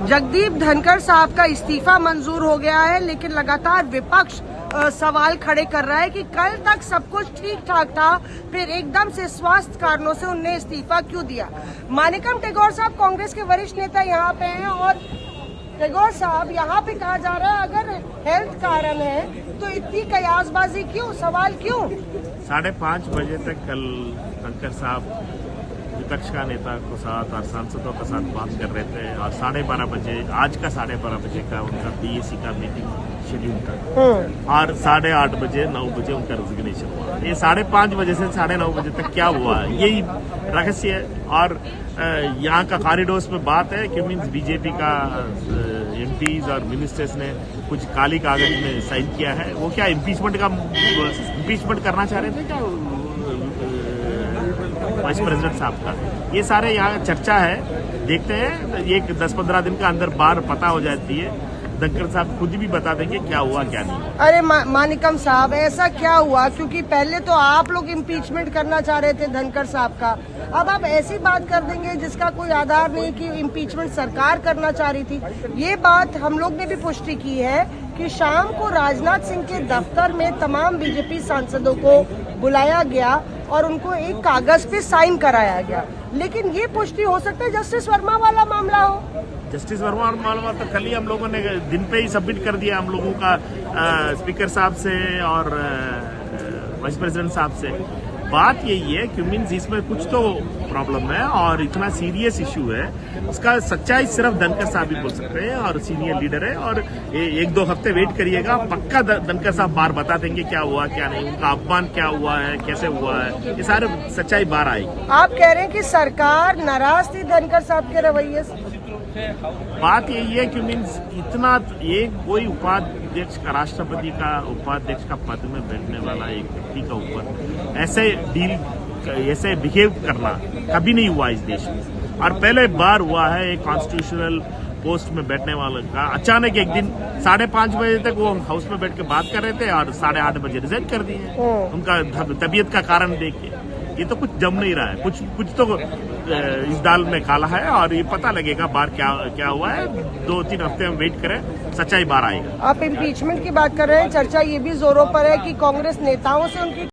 जगदीप धनखड़ साहब का इस्तीफा मंजूर हो गया है, लेकिन लगातार विपक्ष सवाल खड़े कर रहा है कि कल तक सब कुछ ठीक ठाक था, फिर एकदम से स्वास्थ्य कारणों से उन्हें इस्तीफा क्यों दिया। मानिकम टेगोर साहब कांग्रेस के वरिष्ठ नेता यहाँ पे हैं और टेगोर साहब यहाँ पे कहा जा रहा है अगर हेल्थ कारण है तो इतनी कयासबाजी क्यों, सवाल क्यों। 5:30 बजे तक कल धनखड़ साहब विपक्ष का नेता को साथ और सांसदों के साथ बात कर रहे थे और 12:30 बजे आज का 12:30 बजे का उनका बीएसी का मीटिंग शेड्यूल था और 8:30 बजे 9 बजे उनका रेजिग्नेशन हुआ। ये 5:30 बजे से 9:30 बजे तक क्या हुआ यही रहस्य है। और यहाँ का कॉरिडोर्स में बात है कि मीन्स बीजेपी का एमपीज और मिनिस्टर्स ने कुछ काली कागज में साइन किया है। वो क्या इम्पीचमेंट करना चाह रहे थे क्या वाइस प्रेसिडेंट साहब का। ये सारे यहाँ चर्चा है, देखते हैं ये 10-15 दिन का अंदर बार पता हो जाती है। धनखड़ साहब खुद भी बता देंगे क्या हुआ क्या नहीं। अरे मानिकम साहब ऐसा क्या हुआ, क्योंकि पहले तो आप लोग इम्पीचमेंट करना चाह रहे थे धनखड़ साहब का, अब आप ऐसी बात कर देंगे जिसका कोई आधार नहीं कि इम्पीचमेंट सरकार करना चाह रही थी। ये बात हम लोग ने भी पुष्टि की है कि शाम को राजनाथ सिंह के दफ्तर में तमाम बीजेपी सांसदों को बुलाया गया और उनको एक कागज पे साइन कराया गया, लेकिन ये पुष्टि हो सकता है जस्टिस वर्मा वाला मामला हो। जस्टिस वर्मा मामला तो कल ही हम लोगों ने दिन पे ही सबमिट कर दिया हम लोगों का स्पीकर साहब से और वाइस प्रेसिडेंट साहब से। बात यही है कि मीन्स इसमें कुछ तो प्रॉब्लम है और इतना सीरियस इशू है, उसका सच्चाई सिर्फ धनखड़ साहब ही बोल सकते हैं और सीनियर लीडर है। और 1-2 हफ्ते वेट करिएगा, पक्का धनखड़ साहब बाहर बता देंगे क्या हुआ क्या नहीं, उनका अपमान क्या हुआ है, कैसे हुआ है, ये सारे सच्चाई बाहर आएगी। आप कह रहे हैं कि सरकार नाराज थी धनखड़ साहब के रवैये से। बात यही है कि मीन्स इतना एक कोई उपाध्यक्ष का, राष्ट्रपति का उपाध्यक्ष का पद में बैठने वाला एक व्यक्ति का ऊपर ऐसे बिहेव करना कभी नहीं हुआ इस देश में। और पहले बार हुआ है एक कॉन्स्टिट्यूशनल पोस्ट में बैठने वाले का अचानक एक दिन 5:30 बजे तक वो हाउस में बैठ के बात कर रहे थे और 8:30 बजे रिजाइन कर दिए उनका तबीयत का कारण देख के। ये तो कुछ जम नहीं रहा है, कुछ तो इस दाल में काला है और ये पता लगेगा बाहर क्या हुआ है। 2-3 हफ्ते में वेट करें, सच्चाई बाहर आएगा। आप इम्पीचमेंट की बात कर रहे हैं, चर्चा ये भी जोरों पर है कि कांग्रेस नेताओं से उनकी